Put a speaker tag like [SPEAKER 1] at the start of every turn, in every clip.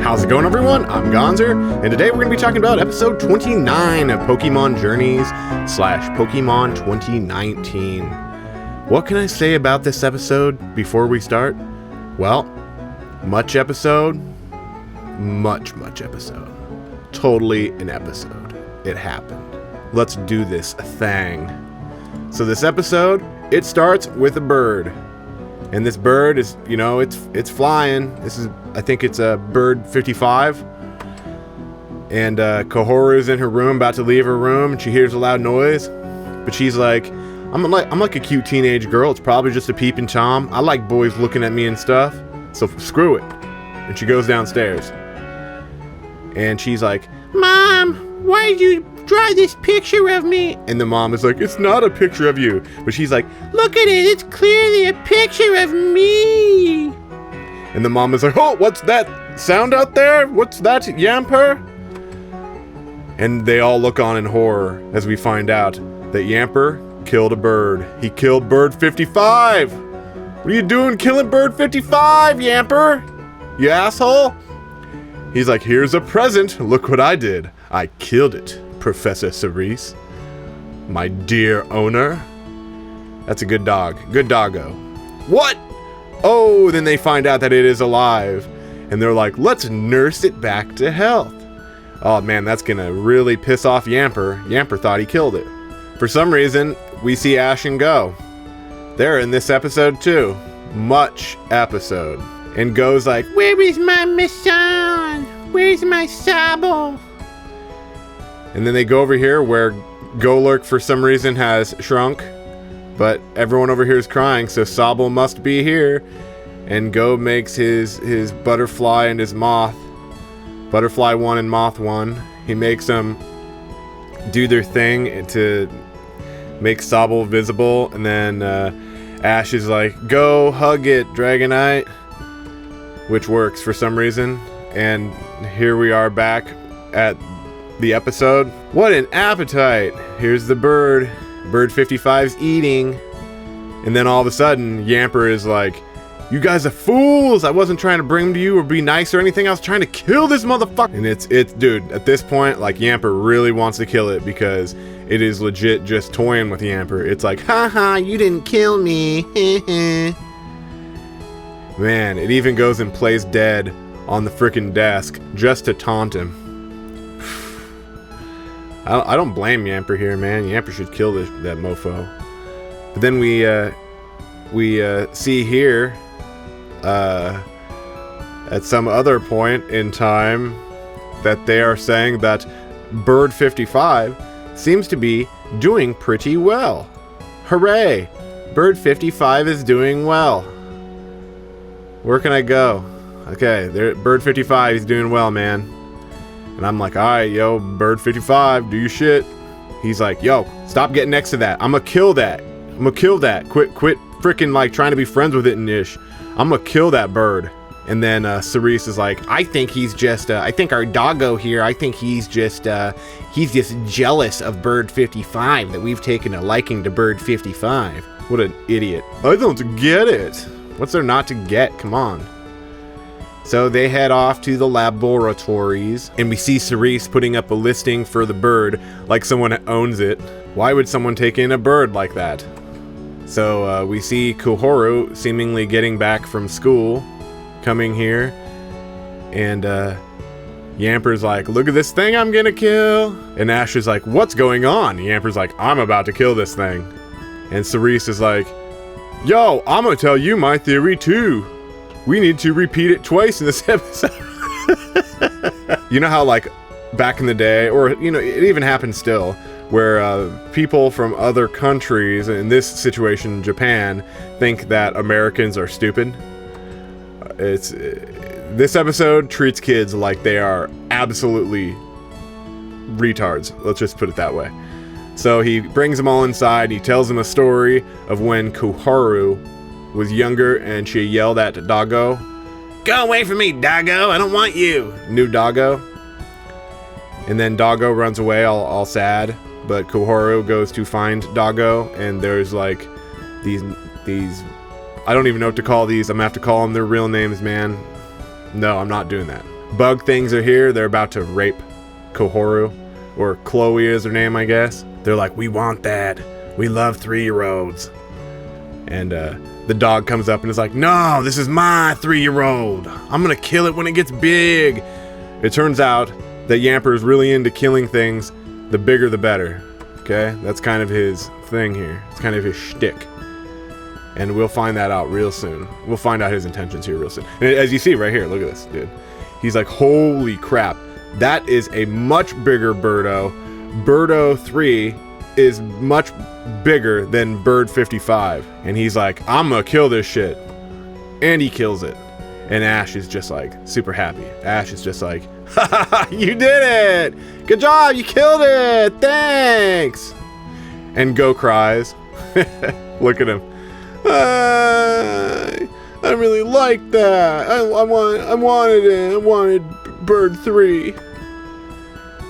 [SPEAKER 1] How's it going, everyone? I'm Gonzer, and today we're going to be talking about episode 29 of Pokemon Journeys / Pokemon 2019. What can I say about this episode before we start? Well, much episode. Totally an episode. It happened. Let's do this thing. So this episode, it starts with a bird. And this bird is, it's flying. I think it's a bird 55. And Kohoru's in her room, about to leave her room, and she hears a loud noise. But she's like, I'm like a cute teenage girl. It's probably just a peeping Tom. I like boys looking at me and stuff. So screw it. And she goes downstairs. And she's like, Mom, why did you draw this picture of me? And the mom is like, it's not a picture of you. But she's like, look at it, it's clearly a picture of me. And the mom is like, oh, what's that sound out there? What's that, Yamper? And they all look on in horror as we find out that Yamper killed a bird. He killed bird 55. What are you doing killing bird 55, Yamper? You asshole? He's like, here's a present. Look what I did. I killed it. Professor Cerise, my dear owner. That's a good dog. Good doggo. What? Oh, then they find out that it is alive. And they're like, let's nurse it back to health. Oh man, that's gonna really piss off Yamper. Yamper thought he killed it. For some reason, we see Ash and Go. They're in this episode too. Much episode. And Go's like, where is my mission? Where's my sable? And then they go over here where Golurk for some reason has shrunk, but everyone over here is crying, so Sobble must be here. And Go makes his butterfly and his moth, butterfly 1 and moth 1. He makes them do their thing to make Sobble visible, and then Ash is like, go hug it, Dragonite, which works for some reason. And here we are back at the episode. What an appetite. Here's the bird. Bird 55's eating. And then all of a sudden, Yamper is like, you guys are fools. I wasn't trying to bring him to you or be nice or anything. I was trying to kill this motherfucker. And it's dude, at this point, like, Yamper really wants to kill it because it is legit just toying with Yamper. It's like, haha, you didn't kill me. Man, it even goes and plays dead on the frickin' desk just to taunt him. I don't blame Yamper here, man. Yamper should kill that mofo. But then we see here at some other point in time that they are saying that Bird 55 seems to be doing pretty well. Hooray! Bird 55 is doing well. Where can I go? Okay, there, Bird 55 is doing well, man. And I'm like, alright, yo, Bird 55, do your shit. He's like, yo, stop getting next to that. I'm gonna kill that. Quit freaking like trying to be friends with it and ish. I'm gonna kill that bird. And then Cerise is like, I think he's just, I think our doggo here, I think he's just jealous of Bird 55, that we've taken a liking to Bird 55. What an idiot. I don't get it. What's there not to get? Come on. So they head off to the laboratories, and we see Cerise putting up a listing for the bird like someone owns it. Why would someone take in a bird like that? So we see Kohoru seemingly getting back from school, coming here, and Yamper's like, look at this thing I'm gonna kill. And Ash is like, what's going on? Yamper's like, I'm about to kill this thing. And Cerise is like, yo, I'm gonna tell you my theory too. We need to repeat it twice in this episode. You know how, like, back in the day, or, it even happens still, where people from other countries, in this situation, Japan, think that Americans are stupid? This episode treats kids like they are absolutely retards. Let's just put it that way. So he brings them all inside, he tells them a story of when Koharu was younger and she yelled at Doggo, go away from me, Doggo, I don't want you, new Doggo. And then Doggo runs away all sad, but Koharu goes to find Doggo, and there's like these I don't even know what to call these. I'm gonna have to call them their real names, man. No, I'm not doing that. bug things are here. They're about to rape Koharu, or Chloe is her name, I guess. They're like, we want that. We love 3-year-olds. And the dog comes up and is like, no, this is my 3-year-old. I'm gonna kill it when it gets big. It turns out that Yamper is really into killing things. The bigger the better. Okay, that's kind of his thing here. It's kind of his shtick. And we'll find that out real soon. We'll find out his intentions here real soon. And as you see right here, look at this, dude. He's like, holy crap. That is a much bigger Birdo. Birdo 3 is much bigger than Bird 55. And he's like, I'm gonna kill this shit. And he kills it. And Ash is just like super happy. Ash is just like, ha ha ha, you did it! Good job, you killed it! Thanks! And Go cries. Look at him. I really liked that. I wanted it. I wanted Bird 3.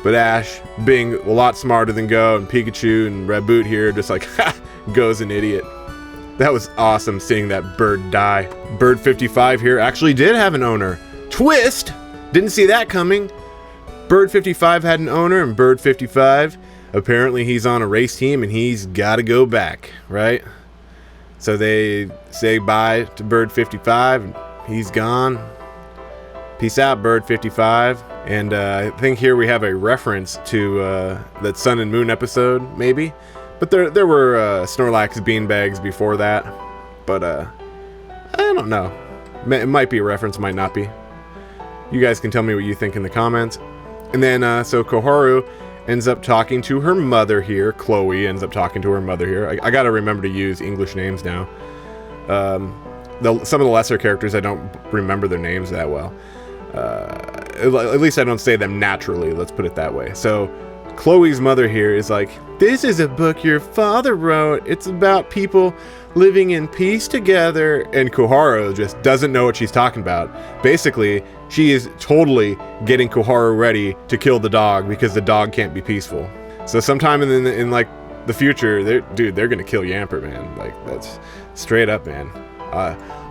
[SPEAKER 1] But Ash, being a lot smarter than Go, and Pikachu and Red Boot here, just like, ha, Go's an idiot. That was awesome seeing that bird die. Bird 55 here actually did have an owner. Twist! Didn't see that coming. Bird 55 had an owner, and Bird 55, apparently he's on a race team and he's got to go back, right? So they say bye to Bird 55, and he's gone. Peace out, Bird 55. And I think here we have a reference to that Sun and Moon episode, maybe. But there were Snorlax beanbags before that. But I don't know. It might be a reference, might not be. You guys can tell me what you think in the comments. And then, so Koharu ends up talking to her mother here. Chloe ends up talking to her mother here. I gotta remember to use English names now. Some of the lesser characters, I don't remember their names that well. At least I don't say them naturally, let's put it that way. So Chloe's mother here is like, this is a book your father wrote. It's about people living in peace together. And Koharu just doesn't know what she's talking about. Basically, she is totally getting Koharu ready to kill the dog because the dog can't be peaceful. So sometime in like the future, they're gonna kill Yamper, man. Like, that's straight up, man.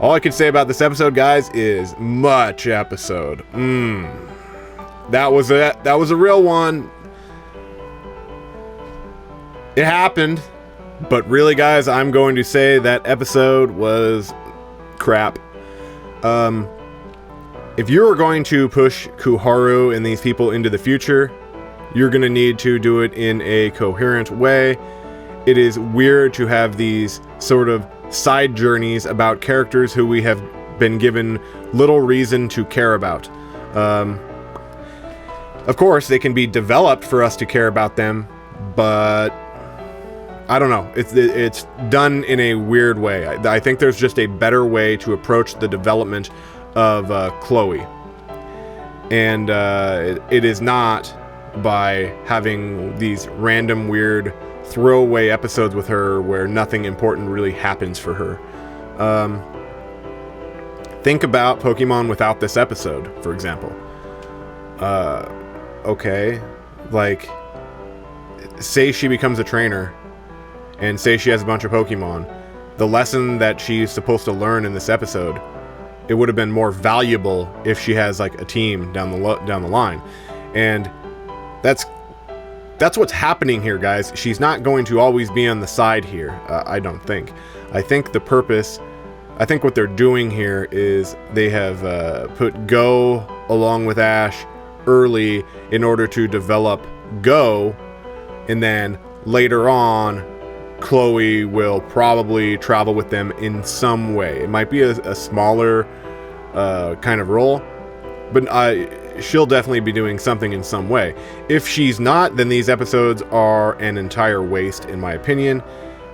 [SPEAKER 1] All I can say about this episode, guys, is much episode. That was a real one. It happened, but really, guys, I'm going to say that episode was crap. If you're going to push Koharu and these people into the future, you're going to need to do it in a coherent way. It is weird to have these sort of side journeys about characters who we have been given little reason to care about. Of course, they can be developed for us to care about them, but I don't know. It's done in a weird way. I think there's just a better way to approach the development of Chloe. And it is not by having these random weird throwaway episodes with her where nothing important really happens for her. Think about Pokemon without this episode, for example. Okay, like, say she becomes a trainer, and say she has a bunch of Pokemon. The lesson that she's supposed to learn in this episode, it would have been more valuable if she has like a team down the line. And that's what's happening here, guys. She's not going to always be on the side here, I don't think. I think what they're doing here is they have put Go along with Ash early in order to develop Go, and then later on Chloe will probably travel with them in some way. It might be a smaller kind of role, but she'll definitely be doing something in some way. If she's not, then these episodes are an entire waste, in my opinion,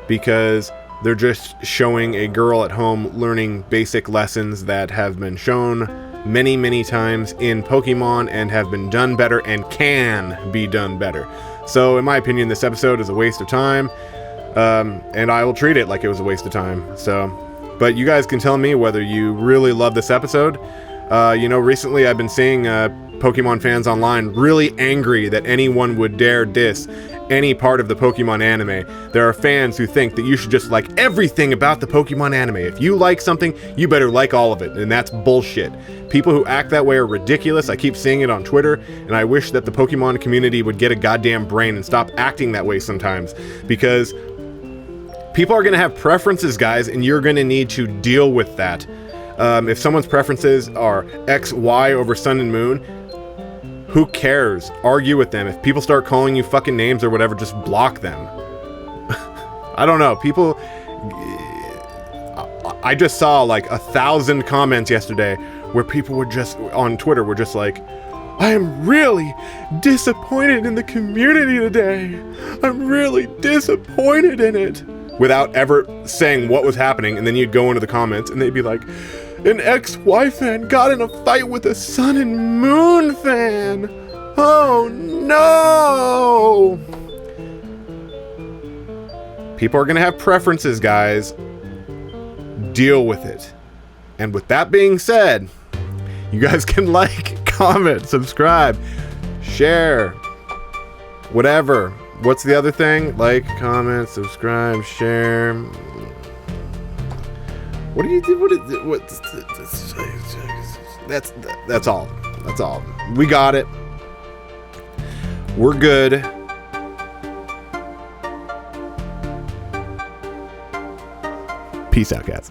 [SPEAKER 1] because they're just showing a girl at home learning basic lessons that have been shown many, many times in Pokemon and have been done better and can be done better. So in my opinion, this episode is a waste of time, and I will treat it like it was a waste of time. So, but you guys can tell me whether you really love this episode. Recently I've been seeing Pokemon fans online really angry that anyone would dare diss any part of the Pokemon anime, there are fans who think that you should just like everything about the Pokemon anime. If you like something, you better like all of it, and that's bullshit. People who act that way are ridiculous. I keep seeing it on Twitter, and I wish that the Pokemon community would get a goddamn brain and stop acting that way sometimes, because people are going to have preferences, guys, and you're going to need to deal with that. If someone's preferences are X, Y over Sun and Moon, who cares? Argue with them. If people start calling you fucking names or whatever, just block them. I don't know. People... I just saw like 1,000 comments yesterday where people were just, on Twitter, were just like, I am really disappointed in the community today. I'm really disappointed in it. Without ever saying what was happening, and then you'd go into the comments and they'd be like, an XY fan got in a fight with a Sun and Moon fan. Oh no! People are gonna have preferences, guys. Deal with it. And with that being said, you guys can like, comment, subscribe, share, whatever. What's the other thing? Like, comment, subscribe, share. What do you do? That's all. That's all. We got it. We're good. Peace out, cats.